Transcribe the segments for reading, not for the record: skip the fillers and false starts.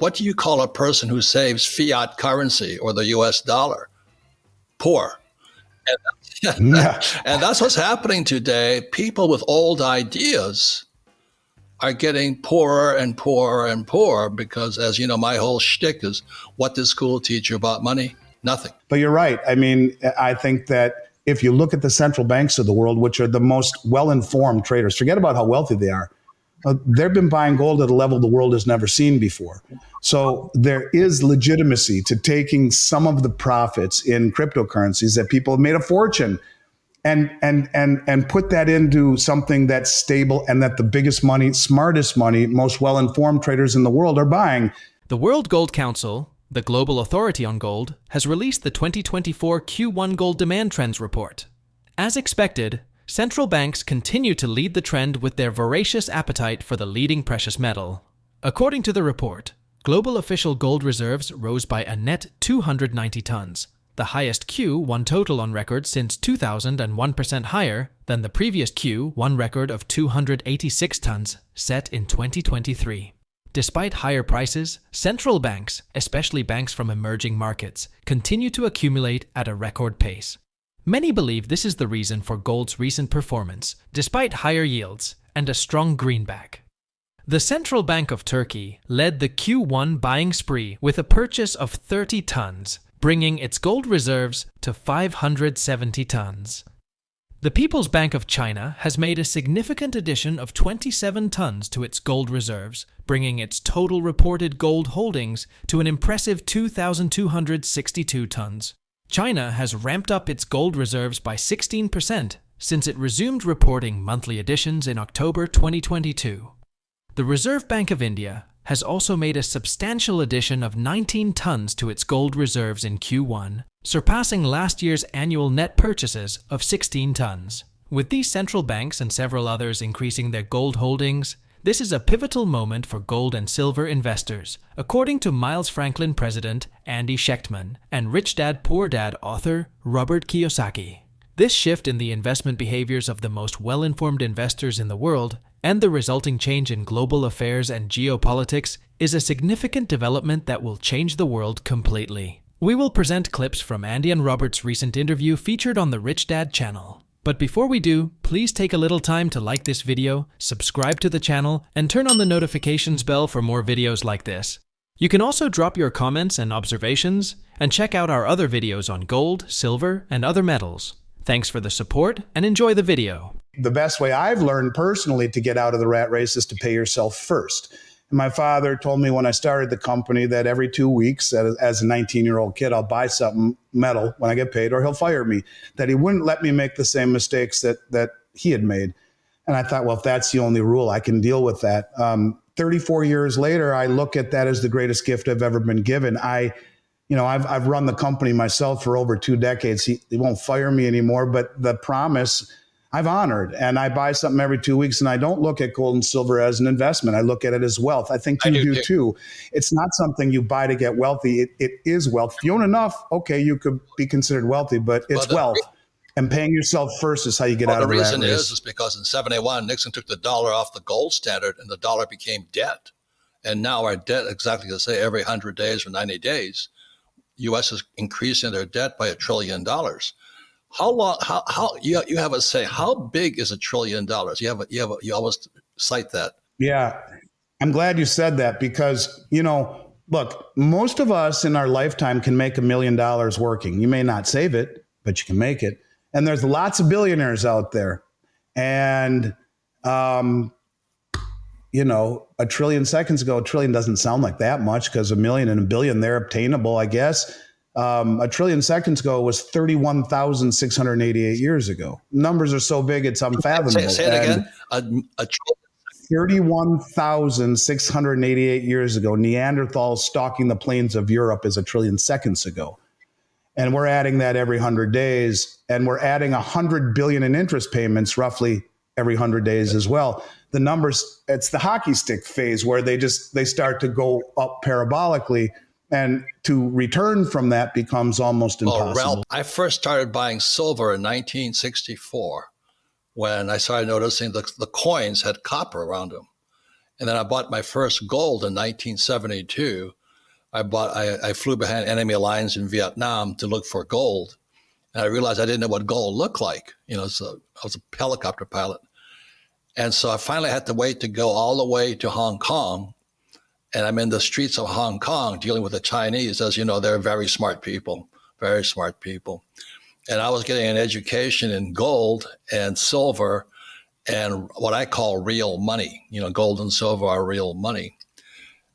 What do you call a person who saves fiat currency or the US dollar? Poor. And that's what's happening today. People with old ideas are getting poorer and poorer and poorer because, as you know, my whole shtick is, what does school teach you about money? Nothing. But you're right. I mean, I think that if you look at the central banks of the world, which are the most well-informed traders, forget about how wealthy they are. They've been buying gold at a level the world has never seen before. So there is legitimacy to taking some of the profits in cryptocurrencies that people have made a fortune and put that into something that's stable and that the biggest money, smartest money, most well-informed traders in the world are buying. The World Gold Council, the global authority on gold, has released the 2024 Q1 Gold Demand Trends Report. As expected, central banks continue to lead the trend with their voracious appetite for the leading precious metal. According to the report, global official gold reserves rose by a net 290 tons, the highest Q1 total on record since 2000 and 1% higher than the previous Q1 record of 286 tons set in 2023. Despite higher prices, central banks, especially banks from emerging markets, continue to accumulate at a record pace. Many believe this is the reason for gold's recent performance, despite higher yields and a strong greenback. The Central Bank of Turkey led the Q1 buying spree with a purchase of 30 tons, bringing its gold reserves to 570 tons. The People's Bank of China has made a significant addition of 27 tons to its gold reserves, bringing its total reported gold holdings to an impressive 2,262 tons. China has ramped up its gold reserves by 16% since it resumed reporting monthly additions in October 2022. The Reserve Bank of India has also made a substantial addition of 19 tons to its gold reserves in Q1, surpassing last year's annual net purchases of 16 tons. With these central banks and several others increasing their gold holdings, this is a pivotal moment for gold and silver investors, according to Miles Franklin president Andy Schectman and Rich Dad Poor Dad author Robert Kiyosaki. This shift in the investment behaviors of the most well-informed investors in the world and the resulting change in global affairs and geopolitics is a significant development that will change the world completely. We will present clips from Andy and Robert's recent interview featured on the Rich Dad channel. But before we do, please take a little time to like this video, subscribe to the channel, and turn on the notifications bell for more videos like this. You can also drop your comments and observations, and check out our other videos on gold, silver, and other metals. Thanks for the support, and enjoy the video. The best way I've learned personally to get out of the rat race is to pay yourself first. And my father told me when I started the company that every 2 weeks, as a 19-year-old kid, I'll buy something metal when I get paid or he'll fire me, that he wouldn't let me make the same mistakes that he had made. And I thought, well, if that's the only rule, I can deal with that. 34 years later, I look at that as the greatest gift I've ever been given. I've run the company myself for over 2 decades. He won't fire me anymore, but the promise I've honored, and I buy something every 2 weeks, and I don't look at gold and silver as an investment. I look at it as wealth. I think you do too. It's not something you buy to get wealthy. It is wealth. If you own enough, okay, you could be considered wealthy, but it's wealth. And paying yourself first is how you get out of the rat race. The reason is because in 71, Nixon took the dollar off the gold standard, and the dollar became debt. And now our debt, exactly to say, every 100 days or 90 days, U.S. is increasing their debt by $1 trillion. How long? How you have a say? How big is $1 trillion? You always cite that. Yeah, I'm glad you said that because look, most of us in our lifetime can make $1 million working. You may not save it, but you can make it. And there's lots of billionaires out there, and $1 trillion seconds ago, $1 trillion doesn't sound like that much because $1 million and $1 billion, they're obtainable, I guess. $1 trillion seconds ago was 31,688 years ago. Numbers are so big, it's unfathomable. Say it again. A trillion. 31,688 years ago, Neanderthals stalking the plains of Europe is 1 trillion seconds ago. And we're adding that every 100 days. And we're adding 100 billion in interest payments roughly every 100 days as well. The numbers, it's the hockey stick phase where they start to go up parabolically. And to return from that becomes almost impossible. Ralph, I first started buying silver in 1964 when I started noticing the coins had copper around them. And then I bought my first gold in 1972. I flew behind enemy lines in Vietnam to look for gold. And I realized I didn't know what gold looked like. So I was a helicopter pilot. And so I finally had to wait to go all the way to Hong Kong. And I'm in the streets of Hong Kong dealing with the Chinese. As you know, they're very smart people, very smart people. And I was getting an education in gold and silver and what I call real money. Gold and silver are real money.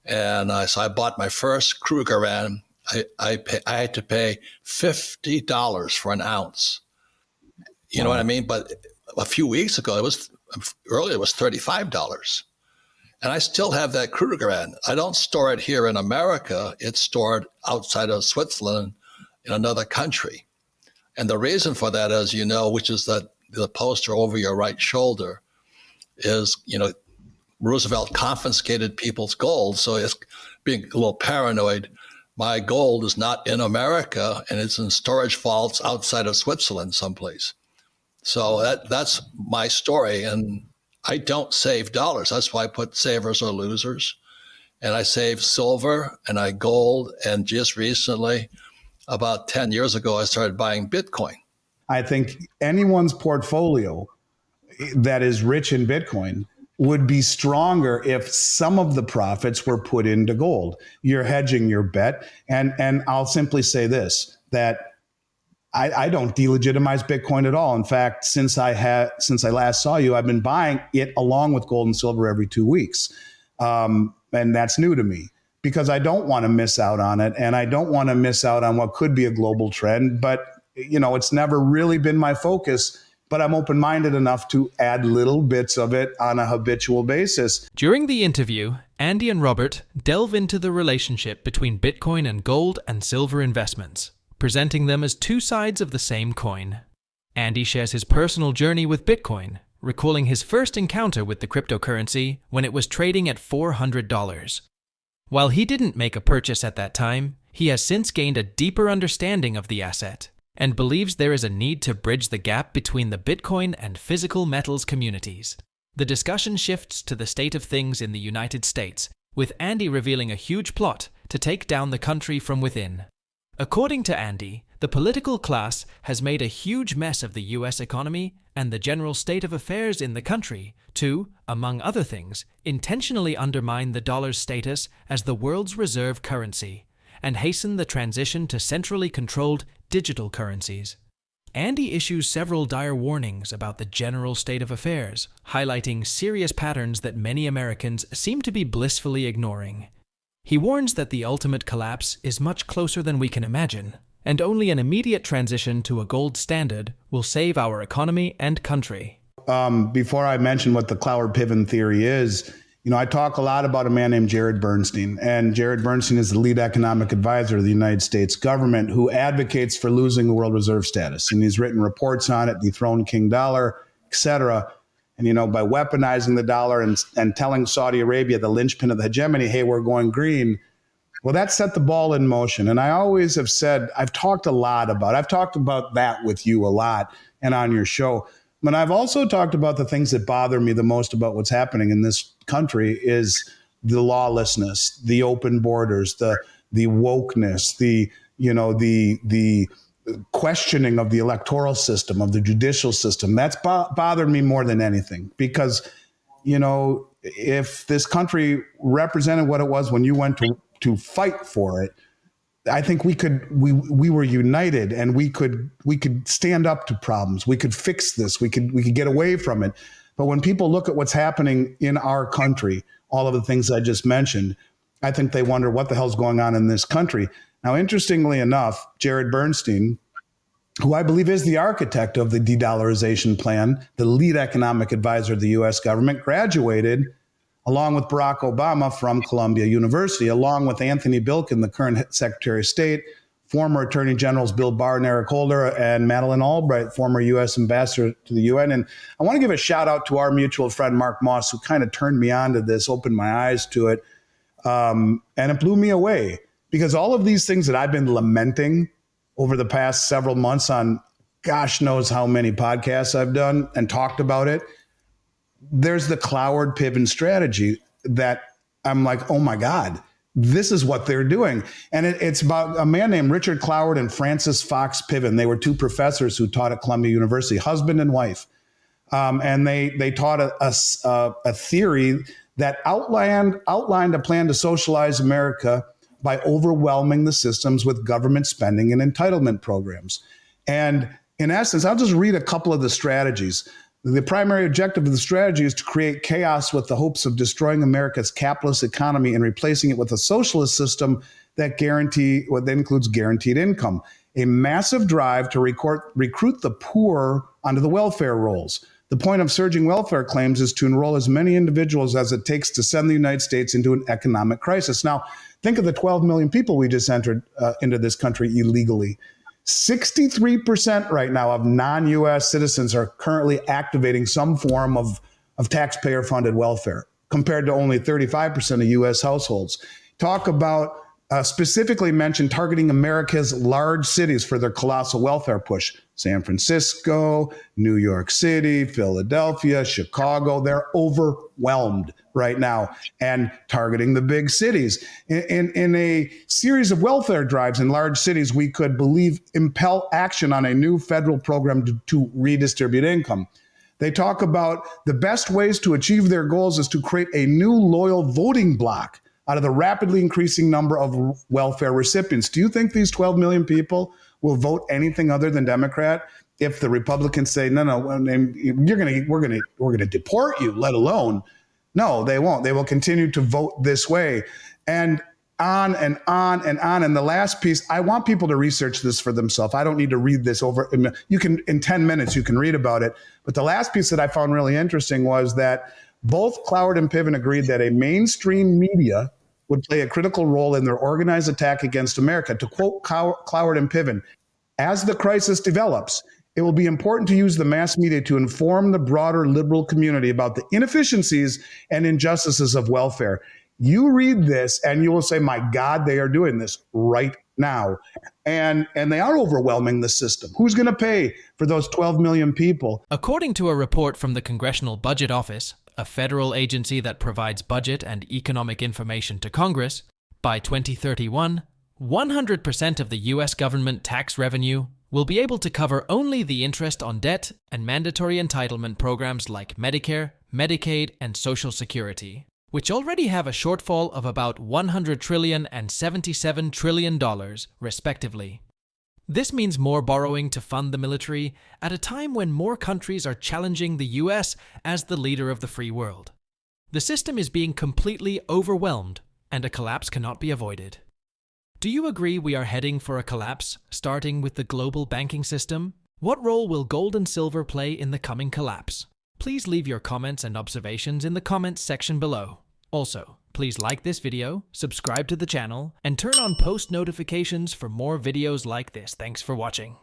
And so I bought my first Krugerrand. I had to pay $50 for an ounce. You know what I mean? But a few weeks ago, it was $35. And I still have that Krugerrand. I don't store it here in America. It's stored outside of Switzerland in another country. And the reason for that, as you know, which is that the poster over your right shoulder, is, Roosevelt confiscated people's gold. So it's being a little paranoid. My gold is not in America and it's in storage vaults outside of Switzerland someplace. So that's my story. And I don't save dollars. That's why I put savers or losers. And I save silver and I gold. And just recently, about 10 years ago, I started buying Bitcoin. I think anyone's portfolio that is rich in Bitcoin would be stronger if some of the profits were put into gold. You're hedging your bet. And I'll simply say this, that I don't delegitimize Bitcoin at all. In fact, since I last saw you, I've been buying it along with gold and silver every 2 weeks. And that's new to me because I don't want to miss out on it. And I don't want to miss out on what could be a global trend. But, it's never really been my focus. But I'm open-minded enough to add little bits of it on a habitual basis. During the interview, Andy and Robert delve into the relationship between Bitcoin and gold and silver investments, presenting them as two sides of the same coin. Andy shares his personal journey with Bitcoin, recalling his first encounter with the cryptocurrency when it was trading at $400. While he didn't make a purchase at that time, he has since gained a deeper understanding of the asset and believes there is a need to bridge the gap between the Bitcoin and physical metals communities. The discussion shifts to the state of things in the United States, with Andy revealing a huge plot to take down the country from within. According to Andy, the political class has made a huge mess of the US economy and the general state of affairs in the country to, among other things, intentionally undermine the dollar's status as the world's reserve currency and hasten the transition to centrally controlled digital currencies. Andy issues several dire warnings about the general state of affairs, highlighting serious patterns that many Americans seem to be blissfully ignoring. He warns that the ultimate collapse is much closer than we can imagine, and only an immediate transition to a gold standard will save our economy and country. Before I mention what the Cloward-Piven theory is, I talk a lot about a man named Jared Bernstein, and Jared Bernstein is the lead economic advisor of the United States government who advocates for losing the world reserve status. And he's written reports on it, dethrone King Dollar, et cetera. And, by weaponizing the dollar and telling Saudi Arabia, the linchpin of the hegemony, hey, we're going green. Well, that set the ball in motion. And I always have said, I've talked about that with you a lot and on your show. But I've also talked about the things that bother me the most about what's happening in this country is the lawlessness, the open borders, the wokeness, the questioning of the electoral system, of the judicial system. That's bothered me more than anything because, if this country represented what it was when you went to fight for it, I think we were united and we could stand up to problems. We could fix this. We could get away from it. But when people look at what's happening in our country, all of the things I just mentioned, I think they wonder what the hell's going on in this country. Now, interestingly enough, Jared Bernstein, who I believe is the architect of the de-dollarization plan, the lead economic advisor of the U.S. government, graduated along with Barack Obama from Columbia University, along with Anthony Bilkin, the current Secretary of State, former Attorney Generals Bill Barr and Eric Holder, and Madeleine Albright, former U.S. Ambassador to the UN. And I want to give a shout out to our mutual friend, Mark Moss, who kind of turned me on to this, opened my eyes to it. And it blew me away because all of these things that I've been lamenting over the past several months on gosh knows how many podcasts I've done and talked about it, there's the Cloward-Piven strategy. that I'm like, oh my God, this is what they're doing. And it's about a man named Richard Cloward and Francis Fox Piven. They were two professors who taught at Columbia University, husband and wife. And they taught a theory that outlined a plan to socialize America by overwhelming the systems with government spending and entitlement programs. And in essence, I'll just read a couple of the strategies. The primary objective of the strategy is to create chaos with the hopes of destroying America's capitalist economy and replacing it with a socialist system that includes guaranteed income. A massive drive to recruit the poor onto the welfare rolls. The point of surging welfare claims is to enroll as many individuals as it takes to send the United States into an economic crisis. Now, think of the 12 million people we just entered into this country illegally. 63% right now of non-U.S. citizens are currently activating some form of taxpayer-funded welfare, compared to only 35% of U.S. households. Talk about specifically mention targeting America's large cities for their colossal welfare push. San Francisco, New York City, Philadelphia, Chicago, they're overwhelmed right now and targeting the big cities. In a series of welfare drives in large cities, we could impel action on a new federal program to redistribute income. They talk about the best ways to achieve their goals is to create a new loyal voting bloc out of the rapidly increasing number of welfare recipients. Do you think these 12 million people will vote anything other than Democrat if the Republicans say, no, we're going to deport you, let alone? No, they won't. They will continue to vote this way. And on and on and on. And the last piece, I want people to research this for themselves. I don't need to read this over. You can, in 10 minutes, you can read about it. But the last piece that I found really interesting was that both Cloward and Piven agreed that a mainstream media would play a critical role in their organized attack against America. To quote Cloward and Piven, as the crisis develops, it will be important to use the mass media to inform the broader liberal community about the inefficiencies and injustices of welfare. You read this and you will say, my God, they are doing this right now. And they are overwhelming the system. Who's going to pay for those 12 million people? According to a report from the Congressional Budget Office, a federal agency that provides budget and economic information to Congress, by 2031, 100% of the U.S. government tax revenue will be able to cover only the interest on debt and mandatory entitlement programs like Medicare, Medicaid, and Social Security, which already have a shortfall of about $100 trillion and $77 trillion, respectively. This means more borrowing to fund the military at a time when more countries are challenging the US as the leader of the free world. The system is being completely overwhelmed, and a collapse cannot be avoided. Do you agree we are heading for a collapse, starting with the global banking system? What role will gold and silver play in the coming collapse? Please leave your comments and observations in the comments section below. Also, please like this video, subscribe to the channel, and turn on post notifications for more videos like this. Thanks for watching.